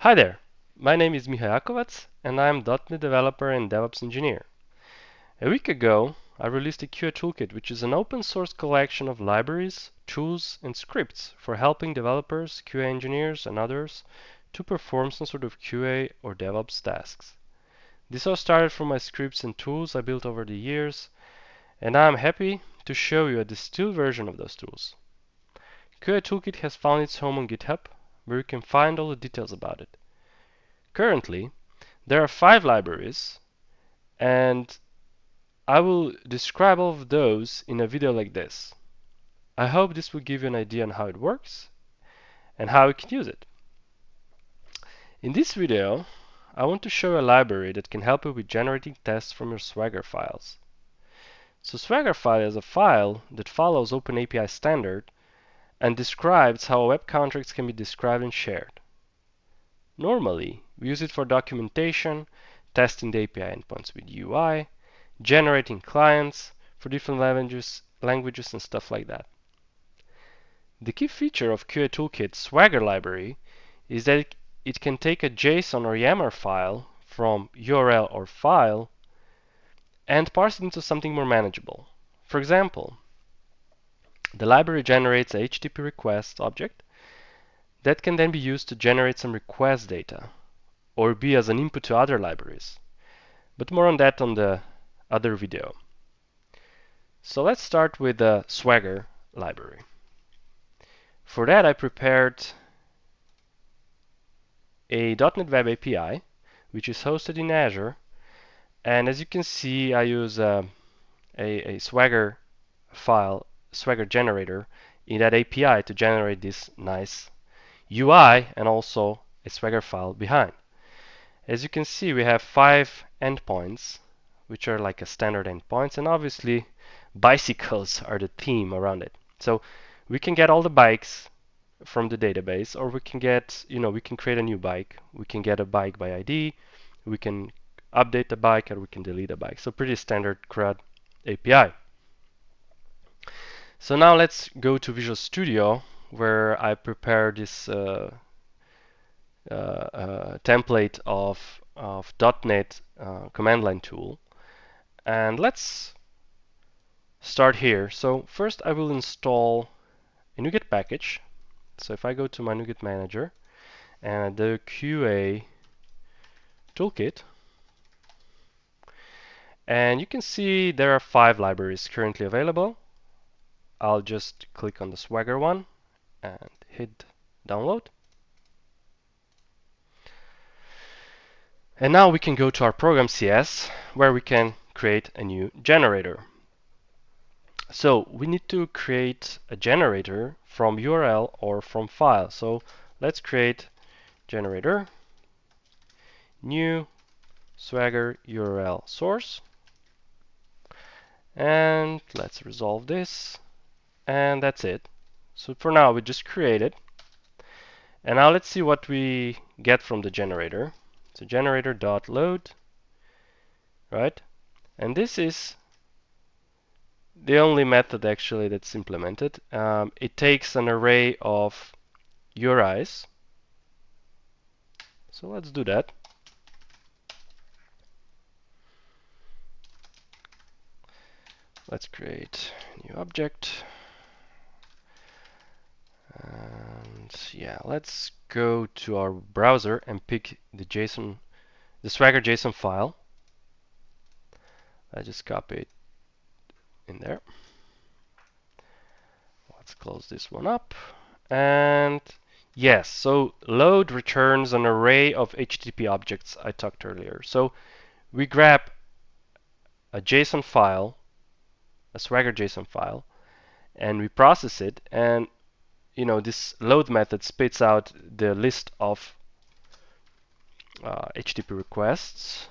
Hi there, my name is Miha Jakovac and I'm .NET developer and DevOps engineer. A week ago, I released a QAToolKit, which is an open source collection of libraries, tools, and scripts for helping developers, QA engineers, and others to perform some sort of QA or DevOps tasks. This all started from my scripts and tools I built over the years, and I'm happy to show you a distilled version of those tools. QAToolKit has found its home on GitHub, where you can find all the details about it. Currently, there are 5 libraries, and I will describe all of those in a video like this. I hope this will give you an idea on how it works and how you can use it. In this video, I want to show a library that can help you with generating tests from your Swagger files. So Swagger file is a file that follows OpenAPI standard and describes how web contracts can be described and shared. Normally, we use it for documentation, testing the API endpoints with UI, generating clients for different languages and stuff like that. The key feature of QAToolKit Swagger library is that it can take a JSON or YAML file from URL or file and parse it into something more manageable. For example, the library generates a HTTP request object that can then be used to generate some request data or be as an input to other libraries. But more on that on the other video. So let's start with the Swagger library. For that, I prepared a .NET Web API, which is hosted in Azure. And as you can see, I use a Swagger file, Swagger generator in that API to generate this nice UI and also a Swagger file behind. As you can see, we have 5 endpoints, which are like a standard endpoints, and obviously bicycles are the theme around it. So we can get all the bikes from the database, or we can get, we can create a new bike. We can get a bike by ID, we can update the bike, or we can delete a bike. So pretty standard CRUD API. So now let's go to Visual Studio, where I prepare this template of .NET command line tool. And let's start here. So first I will install a NuGet package. So if I go to my NuGet manager and the QA toolkit, and you can see there are 5 libraries currently available. I'll just click on the Swagger one and hit download. And now we can go to our program CS, where we can create a new generator. So we need to create a generator from URL or from file. So let's create generator, new Swagger URL source, and let's resolve this, and that's it. So for now we just create it, and now let's see what we get from the generator. So generator.load, right? And this is the only method actually that's implemented. It takes an array of URIs. So let's do that. Let's create a new object. And yeah, let's go to our browser and pick the Swagger JSON file. I just copy it in there. Let's close this one up. And yes, so load returns an array of HTTP objects I talked earlier. So we grab a JSON file, a Swagger JSON file, and we process it, and this load method spits out the list of HTTP requests.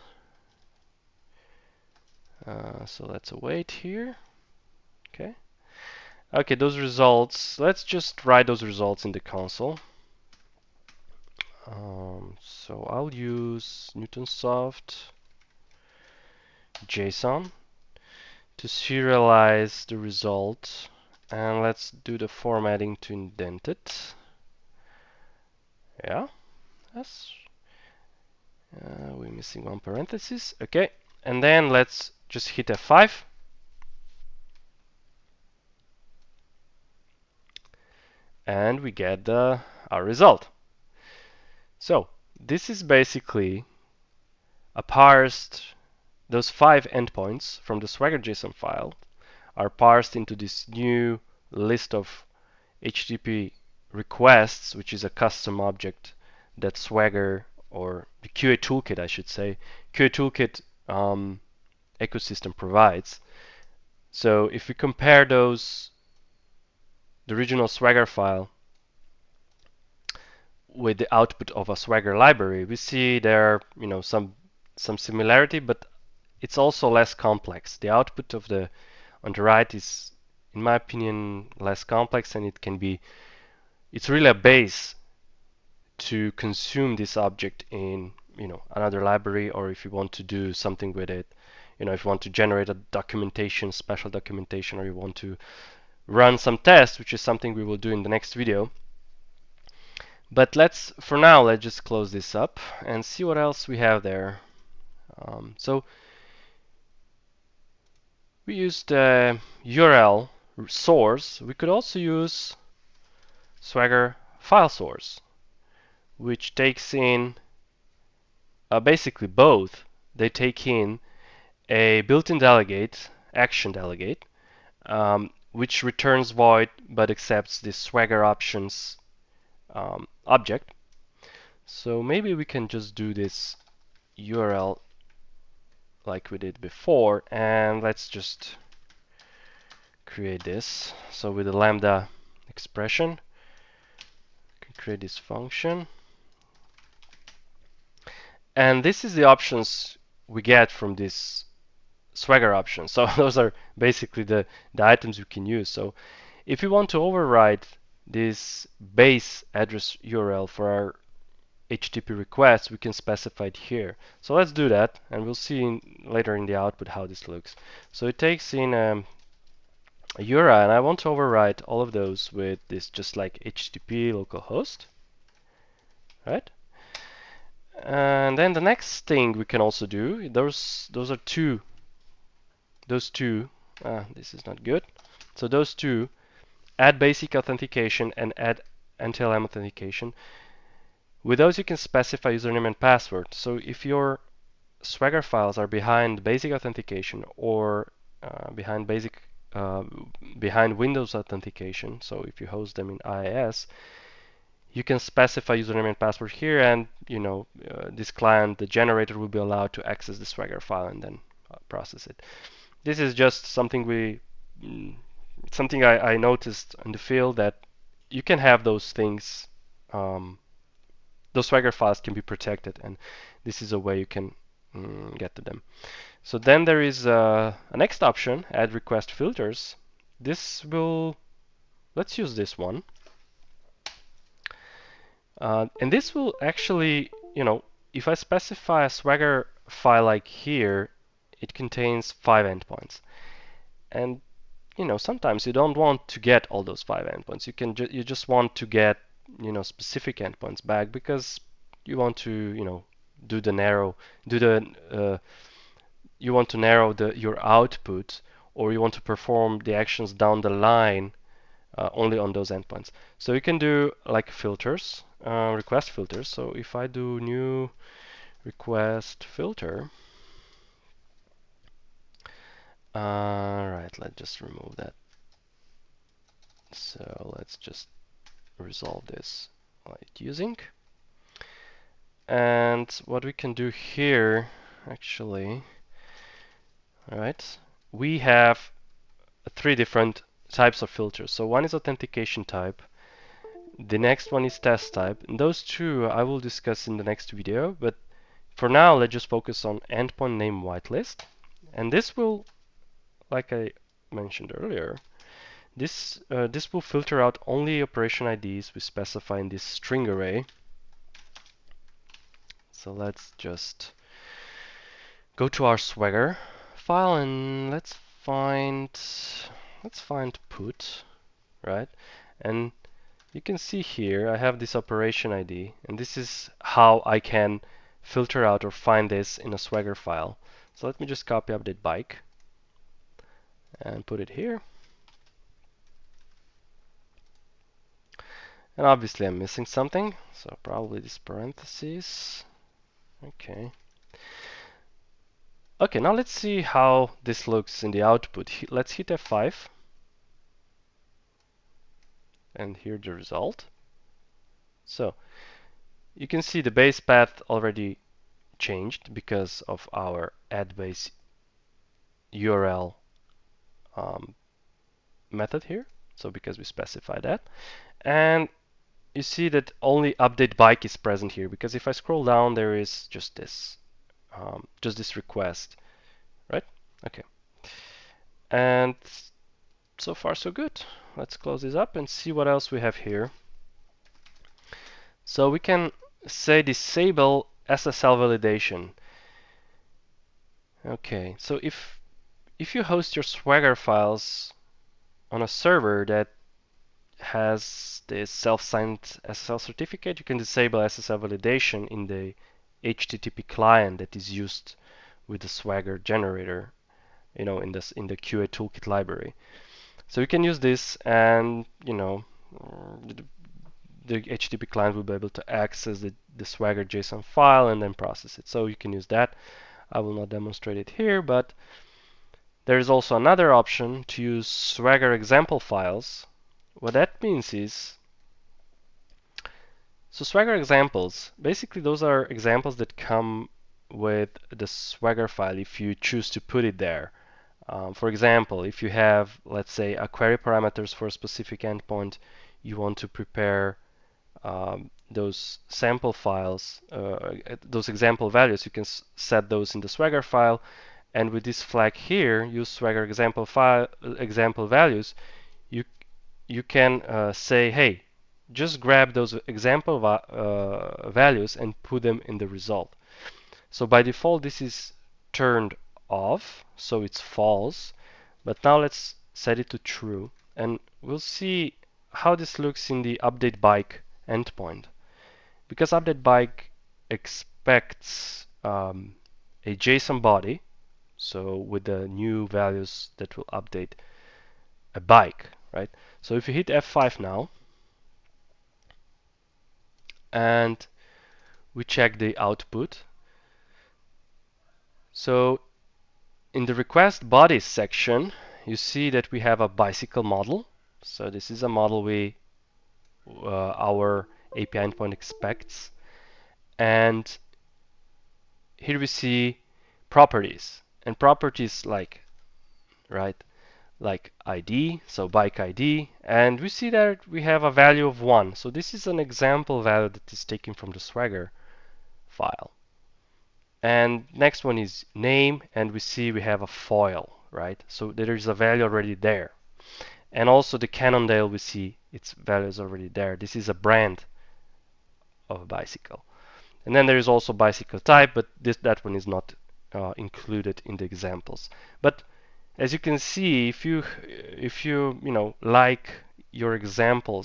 So let's await here. Okay, those results, let's just write those results in the console. So I'll use Newtonsoft JSON to serialize the result, and let's do the formatting to indent it. Yeah, Yes. We're missing one parenthesis. Okay, and then let's just hit F5. And we get our result. So this is basically a parsed, those 5 endpoints from the Swagger.json file are parsed into this new list of HTTP requests, which is a custom object that Swagger, or the QAToolKit, I should say, QAToolKit ecosystem provides. So if we compare those, the original Swagger file with the output of a Swagger library, we see there, some similarity, but it's also less complex. The output of the on the right is, in my opinion, less complex, and it's really a base to consume this object in, another library, or if you want to do something with it, if you want to generate a documentation, special documentation, or you want to run some tests, which is something we will do in the next video. But for now, let's just close this up and see what else we have there. So we used URL source. We could also use Swagger file source, which takes in basically both. They take in a built-in delegate, action delegate, which returns void but accepts the Swagger options object. So maybe we can just do this URL like we did before, and let's just create this. So with the lambda expression, we can create this function. And this is the options we get from this Swagger option. So those are basically the items we can use. So if we want to override this base address URL for our HTTP request, we can specify it here. So let's do that, and we'll see later in the output how this looks. So it takes in a URL, and I want to override all of those with this, just like HTTP localhost, right? And then the next thing we can also do, those are two. Those two, this is not good. So those two, add basic authentication and add NTLM authentication. With those, you can specify username and password. So if your Swagger files are behind basic authentication or behind Windows authentication, so if you host them in IIS, you can specify username and password here, and this client, the generator, will be allowed to access the Swagger file and then process it. This is just something I noticed in the field, that you can have those things. Those Swagger files can be protected, and this is a way you can get to them. So then there is a next option, add request filters. Let's use this one. And this will actually, if I specify a Swagger file like here, it contains 5 endpoints. And sometimes you don't want to get all those 5 endpoints. You just want to get specific endpoints back, because you want to you want to narrow your output, or you want to perform the actions down the line only on those endpoints. So you can do like filters, request filters. So if I do new request filter, right, let's just remove that. So let's just resolve this like using. And what we can do here, actually, all right, we have 3 different types of filters. So one is authentication type, the next one is test type, and those 2 I will discuss in the next video, but for now let's just focus on endpoint name whitelist. And this will, like I mentioned earlier, this will filter out only operation IDs we specify in this string array. So let's just go to our Swagger file, and let's find put, right? And you can see here I have this operation ID, and this is how I can filter out or find this in a Swagger file. So let me just copy update bike and put it here. And obviously I'm missing something, so probably this parentheses. Okay. Okay, now let's see how this looks in the output. Let's hit F5 and here's the result. So you can see the base path already changed because of our add base URL method here. So because we specify that. And you see that only update bike is present here, because if I scroll down there is just this request, right? Okay. And so far so good. Let's close this up and see what else we have here. So we can say disable SSL validation. Okay, so if you host your Swagger files on a server that has this self-signed SSL certificate, you can disable SSL validation in the HTTP client that is used with the Swagger generator, in the QAToolKit library. So you can use this, and the HTTP client will be able to access the Swagger JSON file and then process it. So you can use that. I will not demonstrate it here, but there is also another option to use Swagger example files. What that means is, so Swagger examples, basically those are examples that come with the Swagger file if you choose to put it there. For example, if you have, let's say, a query parameters for a specific endpoint, you want to prepare those sample files, those example values, you can set those in the Swagger file, and with this flag here, use Swagger example values, you can say, hey, just grab those example values and put them in the result. So by default, this is turned off, so it's false. But now let's set it to true, and we'll see how this looks in the update bike endpoint. Because update bike expects a JSON body, so with the new values that will update a bike, right? So if you hit F5 now, and we check the output, so in the request bodies section, you see that we have a bicycle model. So this is a model our API endpoint expects. And here we see properties. And properties like ID, so bike ID. And we see that we have a value of 1. So this is an example value that is taken from the Swagger file. And next one is name, and we see we have a foil, right? So there is a value already there. And also the Cannondale, we see its value is already there. This is a brand of a bicycle. And then there is also bicycle type, but that one is not included in the examples. But as you can see, if you like your example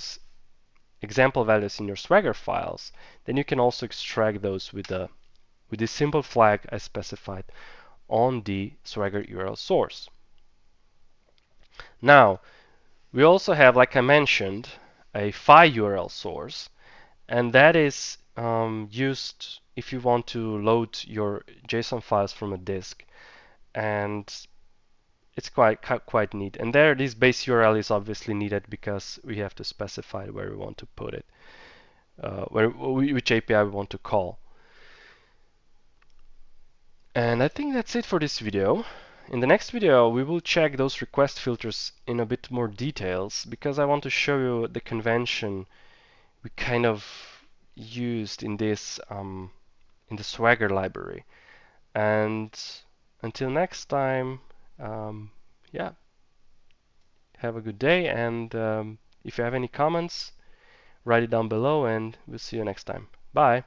values in your Swagger files, then you can also extract those with this simple flag I specified on the Swagger URL source. Now, we also have, like I mentioned, a file URL source, and that is used if you want to load your JSON files from a disk, and it's quite neat. And there, this base URL is obviously needed because we have to specify where we want to put it, which API we want to call. And I think that's it for this video. In the next video, we will check those request filters in a bit more details, because I want to show you the convention we kind of used in this in the Swagger library. And until next time, yeah, have a good day. And if you have any comments, write it down below, and we'll see you next time. Bye.